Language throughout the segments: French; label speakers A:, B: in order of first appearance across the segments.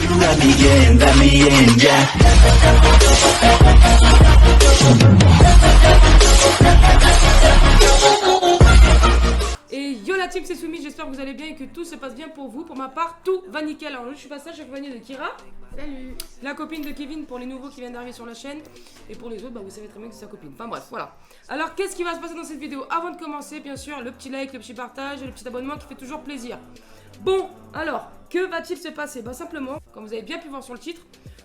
A: let me in, yeah.
B: Et yo la team, c'est Soumi, j'espère que vous allez bien et que tout se passe bien pour vous. Pour ma part, tout va nickel. Alors je suis passage accompagné de Kira.
C: Salut.
B: La copine de Kevin pour les nouveaux qui viennent d'arriver sur la chaîne. Et pour les autres, bah, vous savez très bien que c'est sa copine. Enfin bref, voilà. Alors qu'est-ce qui va se passer dans cette vidéo? Avant de commencer, bien sûr, le petit like, le petit partage et le petit abonnement qui fait toujours plaisir. Bon, alors, que va-t-il se passer? Bah simplement, comme vous avez bien pu voir sur le titre,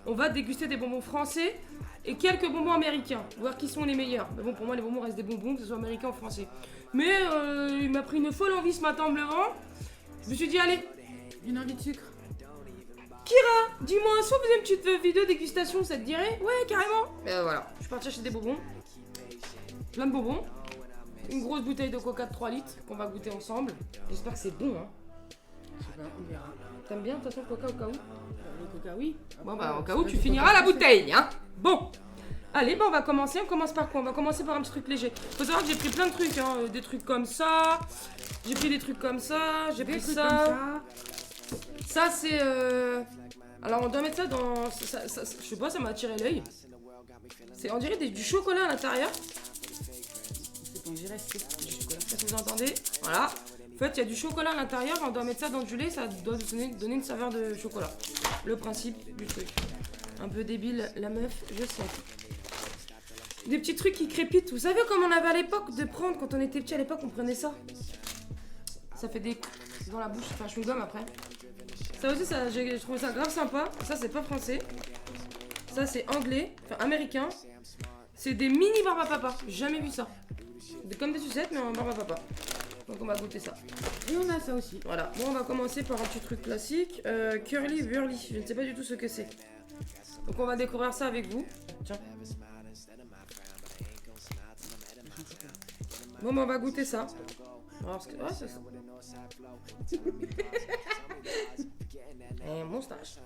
B: on va déguster des bonbons français et quelques bonbons américains, voir qui sont les meilleurs. Mais bon, pour moi, les bonbons restent des bonbons, que ce soit américain ou français. Mais il m'a pris une folle envie ce matin en me levant. Je me suis dit, allez,
C: Une envie de sucre.
B: Kira, dis-moi, soit vous avez une petite vidéo dégustation, ça te dirait? Ouais, carrément. Voilà, je suis partie acheter des bonbons. Plein de bonbons. Une grosse bouteille de coca de 3 litres qu'on va goûter ensemble. J'espère que c'est bon, hein.
C: Je sais pas, on verra.
B: T'aimes bien de toute façon le coca au cas où?
C: Le coca, oui.
B: Bon bah au cas où tu finiras la bouteille, hein. Bon. Allez, bah on va commencer. On commence par quoi? On va commencer par un petit truc léger. Faut savoir que j'ai pris plein de trucs, hein. Des trucs comme ça. J'ai pris des trucs comme ça. J'ai pris ça. Ça c'est alors on doit mettre ça dans je sais pas, ça m'a attiré l'œil. C'est on dirait du chocolat à l'intérieur.
C: C'est qu'on dirait c'est du chocolat.
B: Ça vous entendez? Voilà. En fait, il y a du chocolat à l'intérieur, on doit mettre ça dans du lait, ça doit donner une saveur de chocolat. Le principe du truc. Un peu débile, la meuf, je sais. Des petits trucs qui crépitent. Vous savez comme on avait à l'époque de prendre, quand on était petit à l'époque, on prenait ça. Ça fait des dans la bouche, enfin chewing-gum après. Ça aussi, ça, j'ai trouvé ça grave sympa. Ça, c'est pas français. Ça, c'est anglais, enfin américain. C'est des mini barbe à papa. J'ai jamais vu ça. Comme des sucettes, mais en barbe à papa. Donc on va goûter ça.
C: Et on a ça aussi.
B: Voilà. Bon, on va commencer par un petit truc classique. Curly Burly. Je ne sais pas du tout ce que c'est. Donc on va découvrir ça avec vous. Tiens. Bon, bah, on va goûter ça. Alors, ouais, c'est ça. Et moustache.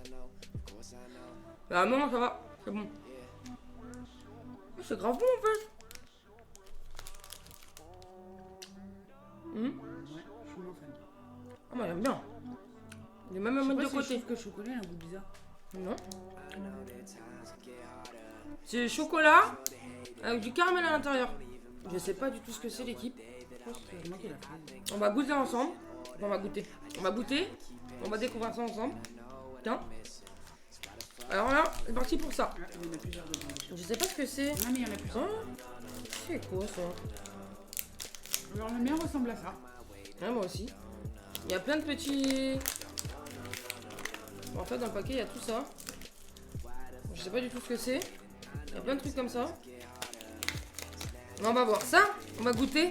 B: Ah non, ça va. C'est bon. C'est grave bon en fait.
C: Ouais, je suis moins fan.
B: Ah, moi j'aime bien. Il est même à
C: Je sais
B: mettre
C: pas
B: de
C: si je
B: côté.
C: trouve que le chocolat a un goût bizarre.
B: Non. C'est chocolat avec du caramel à l'intérieur. Je sais pas du tout ce que c'est l'équipe.
C: Je pense que c'est moi qui l'a fait.
B: On va goûter ensemble. On va goûter. On va goûter. On va découvrir ça ensemble. Tiens. Alors là, c'est parti pour ça.
C: Ah, il y en a plusieurs dedans.
B: Je sais pas ce que c'est.
C: Non, mais il y en a plusieurs.
B: Hein? C'est quoi ça?
C: Alors le mien ressemble à ça.
B: Ouais, moi aussi. Il y a plein de petits. Bon, en fait, dans le paquet, il y a tout ça. Je sais pas du tout ce que c'est. Il y a plein de trucs comme ça. On va voir ça. On va goûter.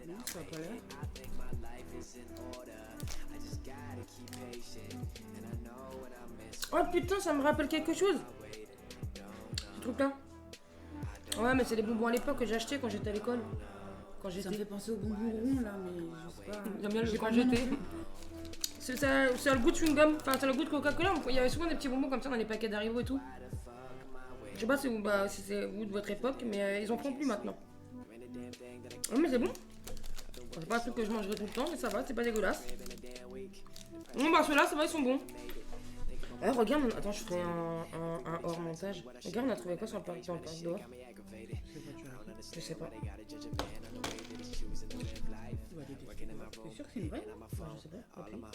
C: Non, ça a pas l'air.
B: Oh putain, ça me rappelle quelque chose. Ce truc là. Ouais, mais c'est les bonbons à l'époque que j'ai acheté quand j'étais à l'école. Quand
C: Ça me
B: j'étais.
C: fait penser aux bonbons ronds là, mais je sais pas.
B: J'aime bien le
C: J'ai
B: quand
C: pas le nom
B: j'étais.
C: non plus.
B: C'est le goût de chewing-gum. Enfin, c'est le goût de Coca-Cola. Il y avait souvent des petits bonbons comme ça dans les paquets d'Haribo et tout. Je sais pas si, si c'est vous de votre époque, mais ils en font plus maintenant. Ouais, mais c'est bon. C'est pas un truc que je mangerai tout le temps, mais ça va, c'est pas dégueulasse. Bon, bah ceux-là, ça va, ils sont bons. Regarde, attends, je ferai un hors montage. Regarde, on a trouvé quoi sur le parc dehors? Je sais pas.
C: T'es sûr que c'est une vraie?
B: Je sais pas.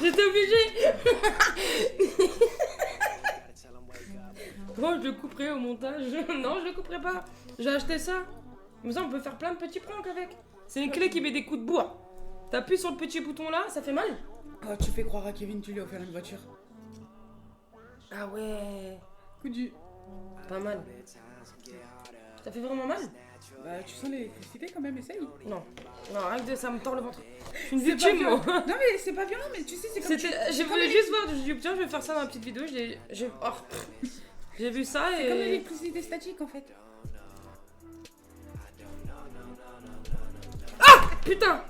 B: J'étais obligée. Bon, je le couperai au montage. Non, je le couperai pas. J'ai acheté ça. Comme ça, on peut faire plein de petits pranks avec. C'est une clé qui met des coups de bois. T'appuies sur le petit bouton là, ça fait mal.
C: Oh, tu fais croire à Kevin, tu lui as offert une voiture.
B: Ah ouais.
C: Coup du.
B: Pas mal. Ça fait vraiment mal?
C: Bah, tu sens l'électricité quand même, essaye.
B: Non. Non, rien que de ça me tord le ventre. Je suis une
C: C'est pas
B: victime,
C: violent.
B: moi.
C: Non, mais c'est pas violent, mais tu sais, c'est comme.
B: Je voulais juste voir du YouTube, tiens, je vais faire ça dans la petite vidéo. J'ai vu ça
C: C'est comme
B: et.
C: l'électricité statique en fait.
B: Putain!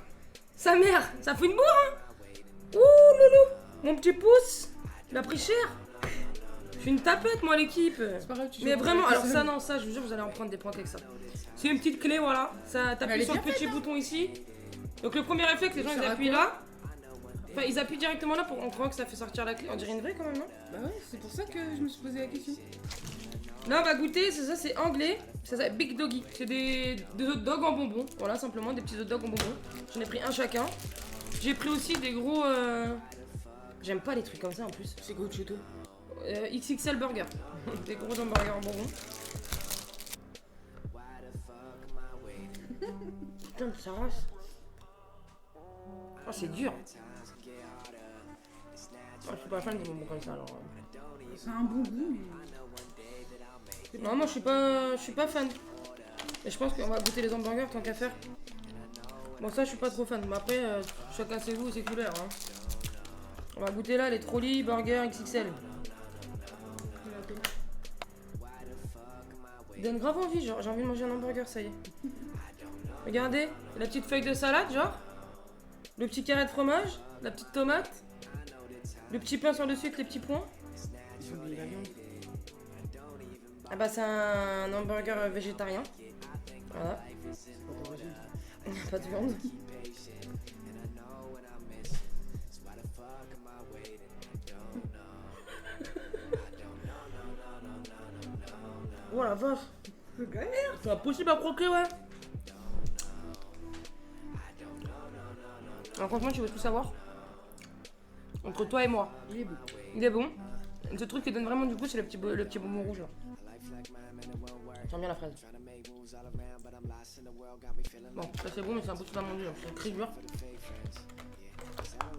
B: Sa mère! Ça fout une bourre, hein! Ouh, loulou! Mon petit pouce! Il a pris cher! Je suis une tapette, moi, l'équipe!
C: C'est pas grave, tu
B: Mais
C: sais
B: vraiment,
C: pas,
B: alors
C: c'est
B: ça, non, ça, je vous jure, vous allez en prendre des points avec ça. C'est une petite clé, voilà. Ça,
C: Elle
B: t'appuies
C: est
B: sur le
C: bien
B: petit
C: faite, hein.
B: bouton ici. Donc le premier réflexe, les gens
C: Ça
B: ils
C: sert à
B: appuient
C: quoi
B: là. Enfin, ils appuient directement là pour on croit que ça fait sortir la clé. On dirait une vraie quand même, non?
C: Bah ouais, c'est pour ça que je me suis posé la question.
B: Là, on va goûter, c'est ça, c'est anglais. C'est ça, Big Doggy. C'est des hot dogs en bonbons. Voilà, simplement, des petits hot dogs en bonbons. J'en ai pris un chacun. J'ai pris aussi des gros. J'aime pas les trucs comme ça en plus.
C: C'est quoi chez toi?
B: XXL burger. Des gros hamburgers en bonbons. Putain, mais ça rase. Oh, c'est dur. Oh, je suis pas fan des bonbons comme ça alors.
C: C'est un bon goût, mais.
B: Non, moi je suis pas fan. Et je pense qu'on va goûter les hamburgers tant qu'à faire. Bon, ça je suis pas trop fan. Mais après, chacun ses goûts et ses couleurs. Hein. On va goûter là les trolleys burger XXL. Il donne grave envie, genre j'ai envie de manger un hamburger, ça y est. Regardez, la petite feuille de salade, genre. Le petit carré de fromage, la petite tomate. Le petit pain sur le dessus avec les petits points.
C: J'ai oublié la viande.
B: Ah bah c'est un hamburger végétarien. Voilà. Pas de viande. Oh la vache.
C: C'est galère.
B: C'est impossible à croquer, ouais. Alors franchement, tu veux tout savoir. Entre toi et moi.
C: Il est bon.
B: Il est bon. Ce truc qui donne vraiment du goût, c'est le petit bonbon rouge là. J'aime bien la fraise. Bon, ça c'est bon, mais c'est impossible à manger. C'est très dur.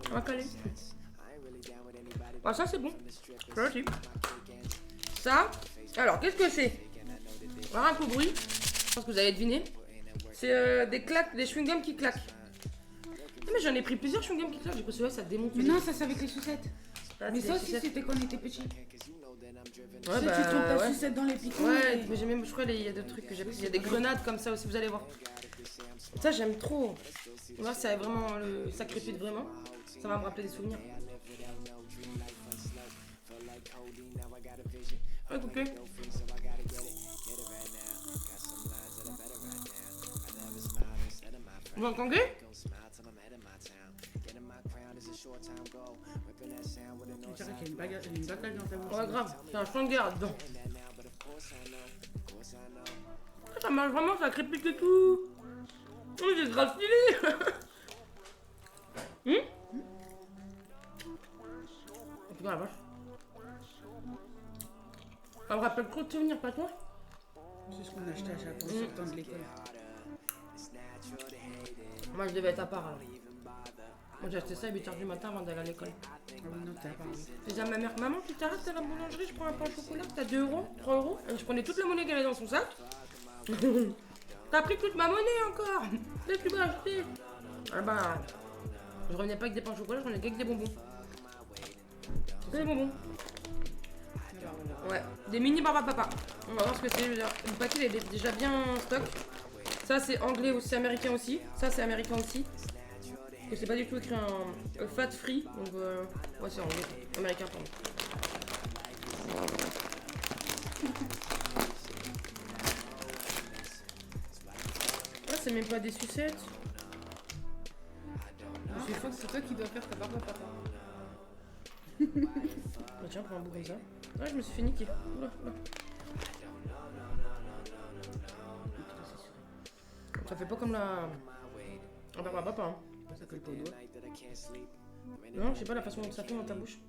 B: On va caler. Ah, ça c'est bon. Ça aussi. Ça, alors qu'est-ce que c'est? On va voir un peu de bruit. Je pense que vous allez deviner. C'est des claques, des chewing-gums qui claquent. Ah, mais j'en ai pris plusieurs chewing-gums qui claquent. J'ai pris celui-là, ça démonte.
C: Mais non, ça c'est avec les sucettes.
B: Ah,
C: Mais
B: c'est
C: ça
B: des
C: aussi
B: sucettes.
C: c'était quand on était petit.
B: Ouais,
C: Tu sais, tu trempes ta
B: ouais.
C: sucette dans les piquants.
B: Ouais,
C: et-
B: mais j'ai même, je crois, il y a d'autres trucs que j'ai pris. Il y a des grenades comme ça aussi, vous allez voir. Ça, j'aime trop. Moi, c'est vraiment le sacrifice vraiment. Ça va me rappeler des souvenirs. Ouais, coupé. Vous entendez?
C: Je dirais qu'il y a une bagarre dans ta bouche.
B: Ouais, grave. C'est un chewing là-dedans. Ah, ça marche vraiment, ça crépite et tout. Oh, j'ai grave stylé. Oh putain la vache. Ça me rappelle trop de souvenirs, pas toi?
C: C'est ce qu'on achetait à chaque fois en sortant de l'école.
B: Moi je devais être à part alors. Moi j'ai acheté ça à 8h du matin avant d'aller à l'école.
C: Ah oui, non, t'as pas raison.
B: Je disais à ma mère, maman tu t'arrêtes à la boulangerie, je prends un pain au chocolat, t'as 2 euros, 3 euros. Et je prenais toute la monnaie qu'il y avait dans son sac. T'as pris toute ma monnaie encore. Qu'est-ce que tu vas acheter? Ah bah, je revenais pas avec des pains au chocolat, je revenais qu'avec des bonbons. C'est des bonbons. Ouais, des mini barba papa. On va voir ce que c'est. Le paquet il est déjà bien en stock. Ça c'est anglais aussi, c'est américain aussi. Ça c'est américain aussi. Et c'est pas du tout écrit en fat free. Donc ouais c'est anglais. Américain pardon. Ah c'est même pas des sucettes.
C: Je crois que c'est toi qui dois faire ta barbe à papa.
B: Bah tiens, prends un bout comme ça. Ouais, je me suis fait niquer. Oula, oula. Ça fait pas comme la barbe à papa, hein.
C: Ça colle pas au doigt.
B: Non, je sais pas la façon dont ça fait dans ta bouche.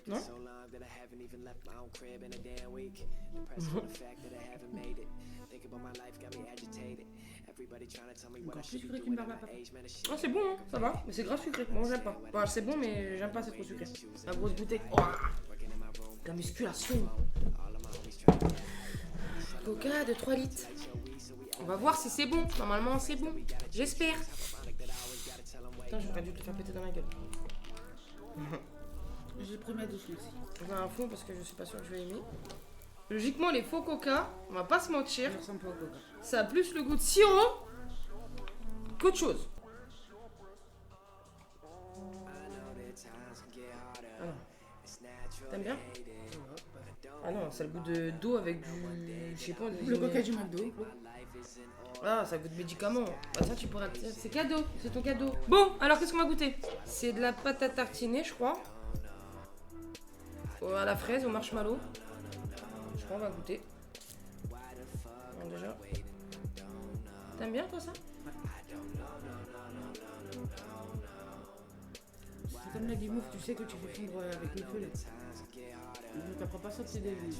B: Non?
C: Encore plus sucré qu'une barbe à papa.
B: Ah c'est bon, hein, ça va, mais c'est grave sucré. Moi j'aime pas. Bah, c'est bon, mais j'aime pas, c'est trop sucré. La grosse bouteille. Oh, la musculation. Coca de 3 litres. On va voir si c'est bon. Normalement c'est bon. J'espère. Putain, j'aurais dû te faire péter dans la gueule.
C: J'ai pris ma douche, merci.
B: On va un fond parce que je suis pas sûre que je vais aimer. Logiquement, les faux coca, on va pas se mentir,
C: Je ressemble pas au coca.
B: ça a plus le goût de sirop qu'autre chose. Alors, t'aimes bien? Ah non, ça a le goût d'eau avec du. Je sais pas.
C: Le coca du McDo.
B: Ah, ça goûte médicament. Bah, ça, tu pourras. C'est cadeau, c'est ton cadeau. Bon, alors qu'est-ce qu'on va goûter? C'est de la pâte à tartiner, je crois. À la fraise, au marshmallow. Je crois qu'on va goûter. Bon, déjà. T'aimes bien, toi, ça?
C: C'est comme la guimauve, tu sais que tu fais fondre avec le feu. Donc t'apprends pas ça de tes débuts.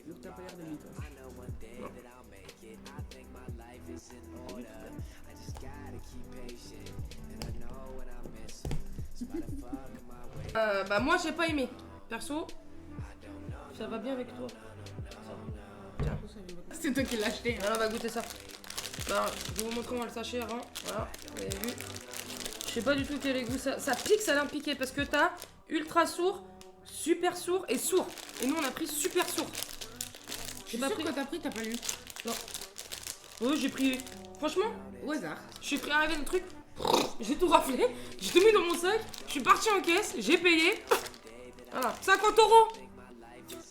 C: Donc t'as pas l'air d'aimer toi.
B: Bah moi j'ai pas aimé. Perso, ça va bien avec toi. Tiens.
C: C'est toi qui l'as acheté.
B: Alors on va goûter ça. Bah, je vais vous montrer comment le sachet avant. Voilà, vous avez vu. Je sais pas du tout quel est le goût. Ça pique, ça a l'air piqué parce que t'as ultra sourd, super sourd et sourd. Et nous on a pris super sourd.
C: J'ai pas pris. Quand t'as pris, t'as pas lu.
B: Non. Oui, j'ai pris. Franchement,
C: Au hasard.
B: je suis pris arrivé dans le truc. J'ai tout raflé. J'ai tout mis dans mon sac. Je suis parti en caisse. J'ai payé. Voilà. 50 €.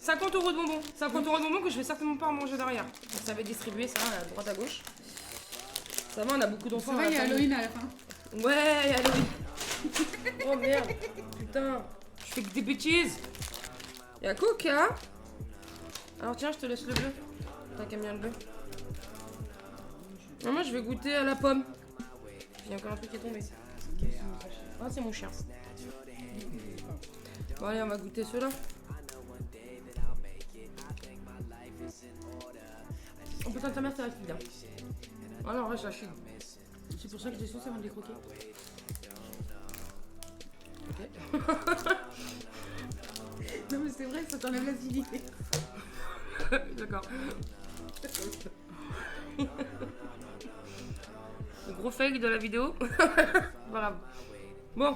B: 50 € de bonbons. 50 € de bonbons que je vais certainement pas en manger derrière. Donc, ça va être distribué, ça, à droite à gauche. Ça va, on a beaucoup d'enfants.
C: Ça va, il y a Halloween à la fin.
B: Ouais, il y a Halloween. Oh merde. Putain. Je fais que des bêtises. Il y a Coca. Alors tiens, je te laisse le bleu. T'as qu'à bien le bleu. Non, moi je vais goûter à la pomme. Il y a encore un truc qui est tombé. Ah, c'est mon chien. Bon, allez, on va goûter ceux-là. Oh putain, ta mère, c'est la fille là. Ah non, reste la fille.
C: C'est pour ça que j'étais sûre avant de les croquer.
B: Ok.
C: Non, mais c'est vrai, ça t'enlève l'acidité.
B: D'accord. Le gros fake de la vidéo. Voilà. Bon.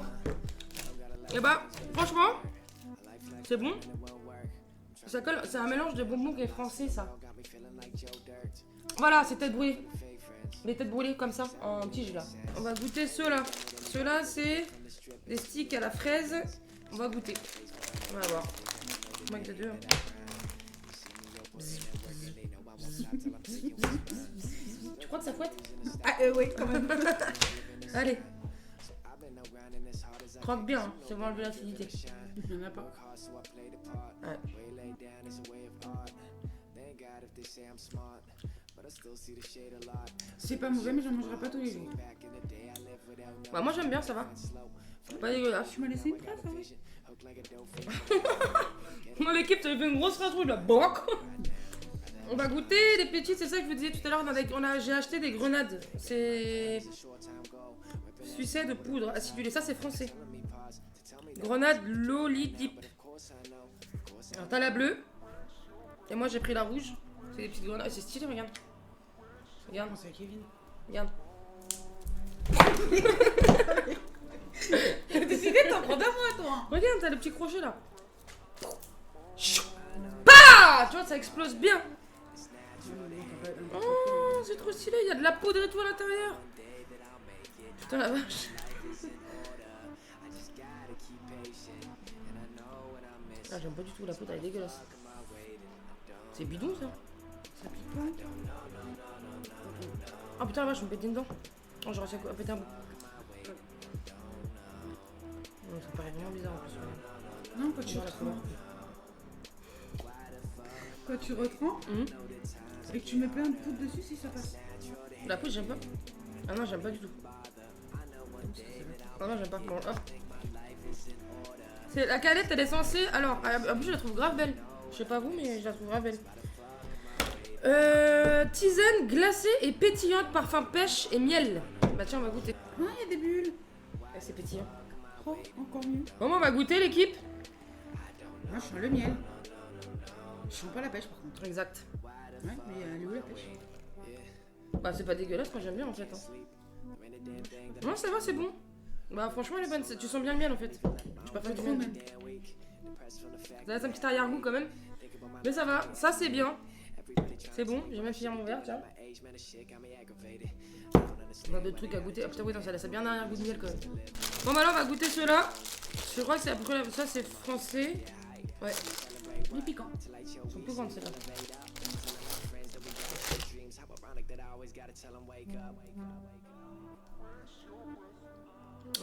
B: Et bah, franchement, c'est bon. Ça colle, c'est un mélange de bonbons qui est français, ça. Voilà, c'est tête brûlée. Les têtes brûlées comme ça, en tige là. On va goûter ceux-là. Ceux-là, c'est des sticks à la fraise. On va goûter. On va voir. Moi, que deux. Tu crois que ça fouette?
C: Ah, oui, quand même.
B: Allez. Croque bien, hein. Ça va enlever l'acidité.
C: Il n'y en a pas.
B: Ouais.
C: C'est pas mauvais, mais j'en mangerai pas tous les jours.
B: Bah, moi j'aime bien, ça va. Pas dégueulasse.
C: Tu m'as laissé une trace, hein, oui.
B: Moi, l'équipe, t'avais fait une grosse ratrouille là. Boc. On va goûter les petites, c'est ça que je vous disais tout à l'heure. J'ai acheté des grenades. C'est. Sucette de poudre acidulée. Ça, c'est français. Grenade Lolidip. Alors, t'as la bleue. Et moi, j'ai pris la rouge. C'est des petites grenades. C'est stylé, regarde. Regarde.
C: C'est Kevin.
B: Regarde.
C: T'as décidé de t'en prendre à moi, toi.
B: Regarde, t'as le petit crochet là. Bah, tu vois, ça explose bien. Oh, c'est trop stylé. Il y a de la poudre et tout à l'intérieur. Putain, la vache. Ah, j'aime pas du tout la poudre, elle est dégueulasse. C'est bidon ça.
C: Ça pique pas.
B: Ah putain, la vache, je me pétais une dent. Oh, j'aurais réussi à péter un bout. Non, ça paraît vraiment bizarre en plus.
C: Non, quand tu retremps. Quand tu retremps et que tu mets plein de poudre dessus, si ça passe.
B: La poudre, j'aime pas. Ah non, j'aime pas du tout. Ah non, j'aime pas. Bon, hop. C'est la calette, elle est censée. Alors, en plus, je la trouve grave belle. Je sais pas vous, mais je la trouve grave belle. Tisane glacée et pétillante, parfum pêche et miel. Bah tiens, on va goûter.
C: Ah, il y a des bulles.
B: Ah, c'est pétillant.
C: Oh, encore mieux.
B: Bon, on va goûter l'équipe.
C: Moi, je sens le miel. Je sens pas la pêche, par contre.
B: Exact.
C: Ouais, mais elle est où la pêche?
B: Bah c'est pas dégueulasse, moi j'aime bien en fait. Hein. Non, ça va, c'est bon. Bah franchement, elle est bonne. Tu sens bien le miel en fait. Je pas
C: Pas
B: fait du
C: trop,
B: miel.
C: même.
B: Ça laisse un petit arrière-goût quand même. Mais ça va, ça c'est bien. C'est bon, j'ai même fini mon verre, tiens. On a d'autres trucs à goûter. Ah putain, oui, non, ça laisse bien un arrière-goût de miel quand même. Bon, bah là, on va goûter ceux-là. Je crois que c'est à peu près. Ça, c'est français. Ouais.
C: Mais piquant.
B: Ils sont plus grandes celles-là.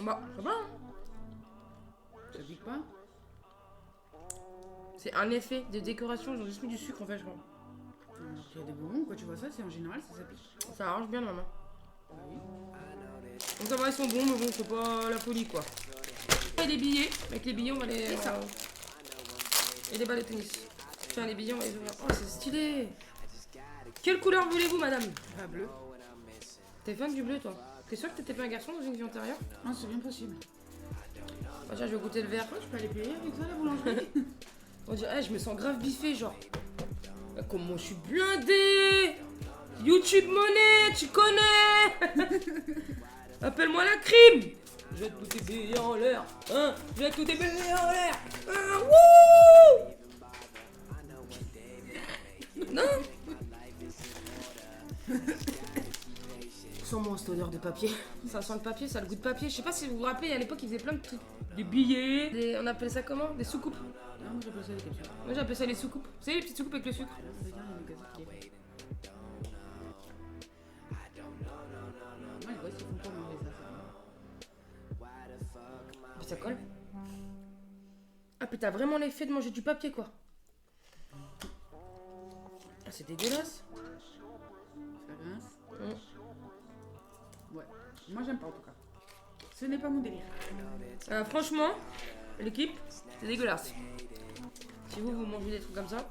B: Bah, ça va. Hein.
C: Ça pique pas.
B: C'est un effet de décoration, ils ont juste mis du sucre en fait, je crois.
C: Alors qu'il y a des bonbons, quand tu vois ça, c'est en général, ça pique.
B: Ça arrange bien la main.
C: Ah oui.
B: Donc ça va, ils sont bons, mais bon, c'est pas la folie quoi. Et des billets, avec les billets on va les... Et des balles de tennis. Tiens, les billets on va les ouvrir. Oh, c'est stylé. Quelle couleur voulez-vous, madame?
C: Ah, bleu.
B: T'es fan du bleu, toi? T'es sûr que t'étais pas un garçon dans une vie antérieure?
C: Ah, c'est bien possible.
B: Bah tiens, je vais goûter le verre.
C: Je peux aller payer avec ça, la boulangerie.
B: On dirait, je me sens grave biffé, genre. Comment je suis blindé. YouTube monnaie, tu connais. Appelle-moi la crime. Jette tous tes billets en l'air. Hein, jette tous tes billets en l'air. Hein, wouh. Non. Sans-moi cette odeur de papier. Ça sent le papier, ça a le goût de papier. Je sais pas si vous vous rappelez, à l'époque, ils faisaient plein de trucs. Des billets, on appelait ça comment? Des soucoupes.
C: Non, moi j'appelle ça des capsules.
B: Moi j'appelais ça les soucoupes. Vous savez les petites soucoupes avec le sucre?
C: Ouais, les gosses ils font pas manger ça.
B: Puis ça colle. Ah puis t'as vraiment l'effet de manger du papier quoi. Ah c'est dégueulasse.
C: Ça grince. Ouais. Moi j'aime pas en tout cas. Ce n'est pas mon délire.
B: Franchement, l'équipe, c'est dégueulasse. Si vous mangez des trucs comme ça,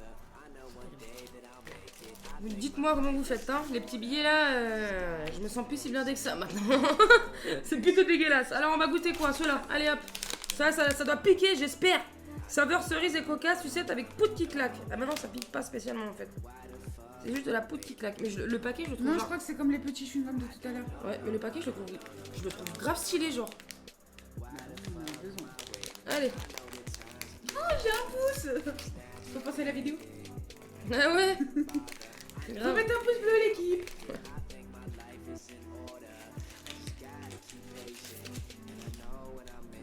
B: vous dites-moi comment vous faites, hein. Les petits billets là, je me sens plus si blindé que ça maintenant. C'est plutôt dégueulasse. Alors on va goûter quoi? Ceux-là, allez hop. Ça doit piquer, j'espère. Saveur cerise et cocasse, sucette avec poudre qui claque. Ah maintenant ça pique pas spécialement en fait. C'est juste de la poudre qui claque. Mais le paquet je le trouve.
C: Non, je crois que c'est comme les petits chewing-gums de tout à l'heure.
B: Ouais, mais le paquet je le trouve grave stylé genre.
C: Bah, là, on en a besoin.
B: Allez.
C: Oh, j'ai un pouce. Faut passer la vidéo.
B: Ah ouais. C'est
C: Faut
B: grave.
C: mettre un pouce bleu l'équipe.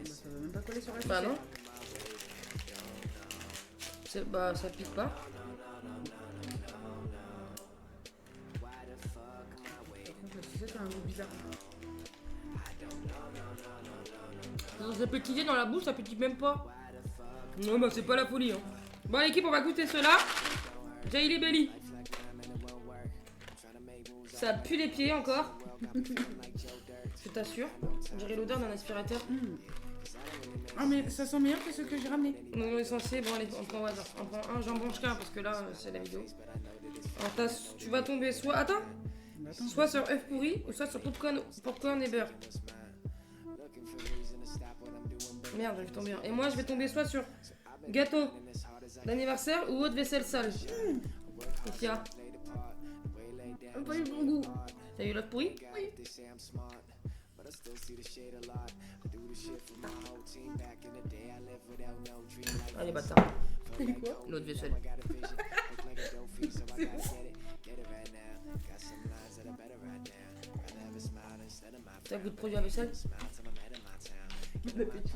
C: Ça va même pas coller sur la
B: Bah
C: chaussette.
B: non. Bah ça pique pas.
C: Par contre, la chaussette a un goût bizarre.
B: Ça pétillait dans la bouche, ça pétille même pas. Non bah c'est pas la folie hein. Bon l'équipe on va goûter ceux-là. Jaili Belly. Ça pue les pieds encore. Je t'assure. On dirait l'odeur d'un aspirateur.
C: Ah mais ça sent meilleur que ceux que j'ai ramenés.
B: Non, essentiel, bon allez, on prend au hasard. On prend un, j'en branche qu'un parce que là c'est la vidéo. Alors tu vas tomber soit. Attends!
C: Attends.
B: Soit sur œuf pourri ou soit sur popcorn et beurre. Merde, je vais tomber. Et moi je vais tomber soit sur gâteau d'anniversaire ou autre vaisselle sale. Qu'est-ce qu'il y a?
C: Pas eu bon goût.
B: T'as eu l'œuf pourri?
C: Oui.
B: Allez bâtard.
C: T'as eu quoi?
B: L'autre vaisselle. T'as goût de produit à vaisselle?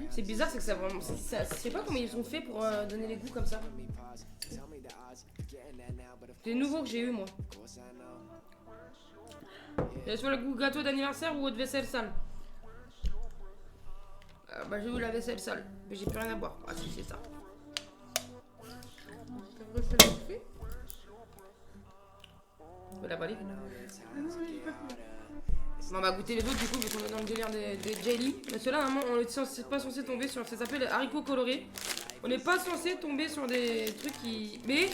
B: C'est bizarre, c'est que ça vraiment. Je sais pas comment ils ont fait pour donner les goûts comme ça. C'est nouveau que j'ai eu moi. Il y a soit le goût gâteau d'anniversaire ou autre vaisselle sale. Bah j'ai eu la vaisselle sale, mais j'ai plus rien à boire. Ah si c'est ça.
C: T'as vrai ça l'a fait?
B: Tu peux l'avaler?
C: Ah non, j'ai pas fait.
B: Bon, on va goûter les autres du coup, vu qu'on est dans le délire des jelly. Mais ceux-là, normalement, on est pas censé tomber sur. Ça s'appelle les haricots colorés. On n'est pas censé tomber sur des trucs qui. Mais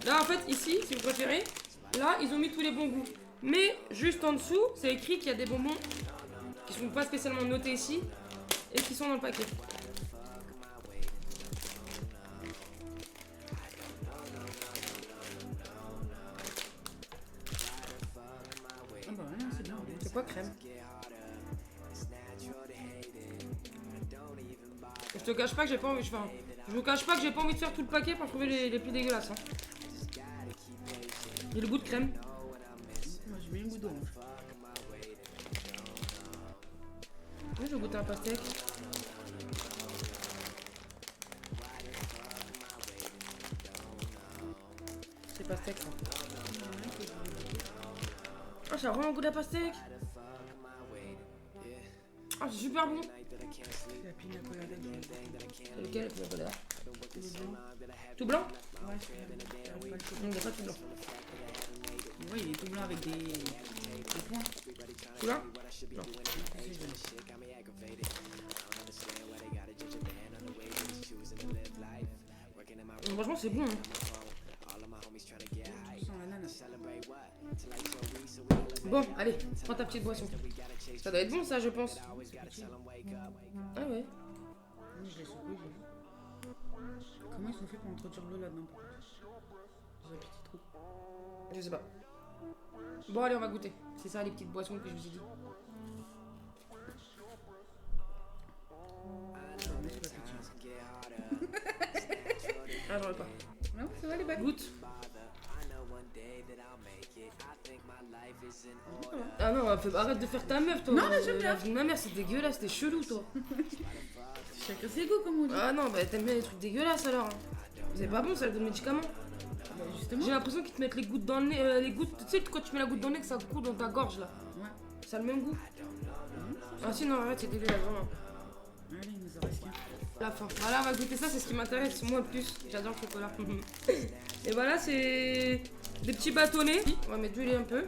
B: là, en fait, ici, si vous préférez, là, ils ont mis tous les bons goûts. Mais juste en dessous, c'est écrit qu'il y a des bonbons qui sont pas spécialement notés ici et qui sont dans le paquet.
C: Ah bah ouais, c'est bien.
B: C'est quoi crème? Je te cache pas que j'ai pas envie. Enfin, je vous cache pas que j'ai pas envie de faire tout le paquet pour trouver les plus dégueulasses. Hein. Et le goût de crème.
C: Moi j'ai mis un goût d'orange.
B: Oui, je vais goûter un pastèque. ça a vraiment le goût de la pastèque. Ah, c'est super bon.
C: La pina colada.
B: C'est lequel le pina colada? Tout blanc?
C: Ouais, c'est pas le chocolat.
B: Non, il n'y a pas tout blanc.
C: Ouais, il est tout blanc avec des points.
B: Tout blanc? Non. Franchement, c'est bon. Hein.
C: Sans l'ananas.
B: Bon, allez, prends ta petite boisson. Ça doit être bon, ça, je pense. Ah ouais.
C: Oui, je l'ai secoué, j'ai vu. Comment ils sont faits pour introduire l'eau là-dedans? J'ai un petit trou.
B: Je sais pas. Bon, allez, on va goûter. C'est ça, les petites boissons que je vous ai dit. Ah, j'en ai pas.
C: Non, ça va les bacs.
B: Goûte. Ah non, arrête de faire ta meuf, toi.
C: Non, mais j'aime bien.
B: La vie de ma mère, c'est dégueulasse, t'es chelou, toi.
C: Chacun ses goûts, comme on dit.
B: Ah non, bah t'aimes bien les trucs dégueulasses alors. C'est pas bon, ça, le médicament.
C: Bah, justement.
B: J'ai l'impression qu'ils te mettent les gouttes dans le nez. Les gouttes, tu sais, quand tu mets la goutte dans le nez, que ça coule dans ta gorge là.
C: Ouais.
B: Ça a le même goût. Ah si, non, arrête, c'est dégueulasse, vraiment.
C: Allez, il nous en reste qu'un.
B: La fin. Voilà, on va goûter ça, c'est ce qui m'intéresse, moi plus. J'adore le chocolat. Et voilà, c'est des petits bâtonnets. On va mettre du lait un peu.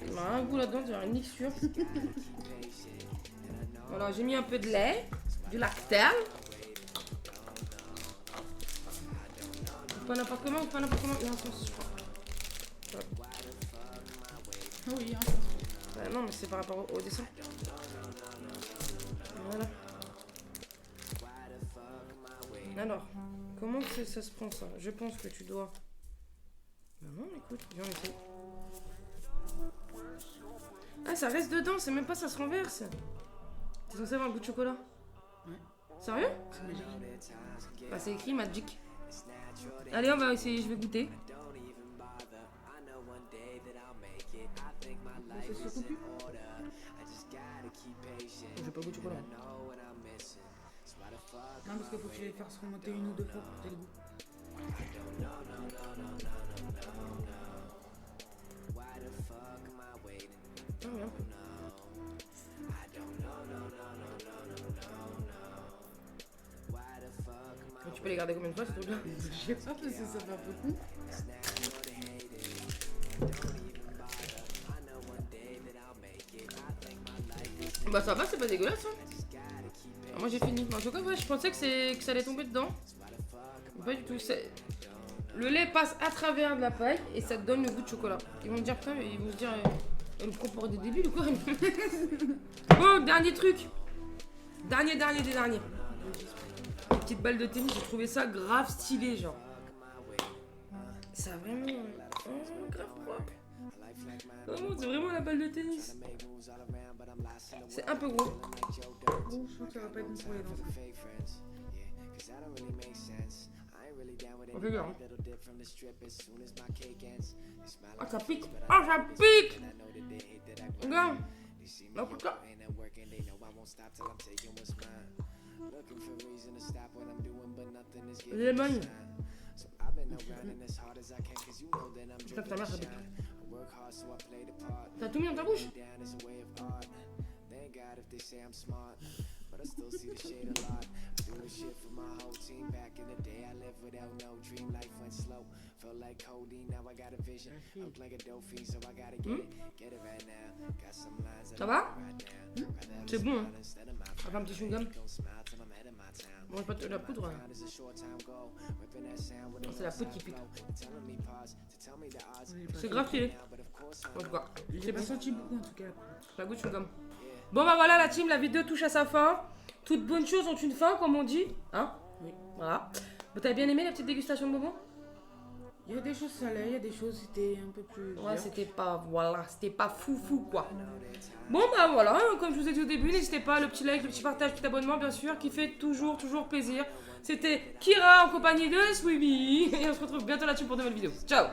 B: Il y a un goût là-dedans, il y a une mixture. Voilà, j'ai mis un peu de lait, du lactel. Pas n'importe comment, pas n'importe comment. Il y a un sens, je crois.
C: Ah oui, hein.
B: Non, mais c'est par rapport au dessin. Voilà. Alors, comment ça se prend ça? Je pense que tu dois... Bah non, écoute, viens, on essaie. Ah, ça reste dedans, c'est même pas ça se renverse. T'es censé avoir un goût de chocolat?
C: Ouais.
B: Sérieux?
C: C'est magique.
B: Bah c'est écrit Magic. Allez, on va essayer, je vais goûter.
C: Ça se coupe plus.
B: J'ai pas goût de chocolat.
C: Non, parce qu'il faut que tu les fasses remonter une ou deux fois pour que tu aies le goût.
B: Ah oui, un peu. Tu peux les garder combien de fois, c'est trop bien?
C: Je sais pas parce que ça fait un peu con.
B: Bah ça va, c'est pas dégueulasse hein. Ah, moi j'ai fini. En tout cas, ouais, je pensais que ça allait tomber dedans. Pas du tout. Le lait passe à travers de la paille et ça te donne le goût de chocolat. Ils vont me dire putain, ils vont se dire elle nous prend pour des débiles ou quoi? Bon, dernier truc. Dernier des derniers. Les petites balles de tennis, j'ai trouvé ça grave stylé, genre. Ça a vraiment... grave propre. Vraiment, c'est vraiment la balle de tennis. C'est un peu gros.
C: Bon, je sens que ça va pas être bon pour les dents.
B: On fait bien. Ah, ça pique. Ah, ça pique. Regarde. Là, écoute ça. Les bagnes. Putain, ta mère, ça pique. T'as tout mis dans ta bouche? Ça va? C'est bon, hein? On va un petit chewing-gum. Mange pas de la poudre. Là. C'est la poudre qui pique. C'est grave stylé. En tout cas,
C: J'ai pas senti beaucoup en tout cas.
B: ça goûte chewing-gum. Bon bah voilà la team, la vidéo touche à sa fin. Toutes bonnes choses ont une fin, comme on dit. Hein?
C: Oui.
B: Voilà. T'as bien aimé la petite dégustation de bonbons?
C: Il y a des choses salées, il y a des choses c'était un peu plus.
B: Ouais, c'était pas, voilà, c'était pas fou quoi. Bon bah voilà, hein, comme je vous ai dit au début, n'hésitez pas, le petit like, le petit partage, le petit abonnement bien sûr, qui fait toujours plaisir. C'était Kira en compagnie de Swimmy. Et on se retrouve bientôt là-dessus pour de nouvelles vidéos. Ciao.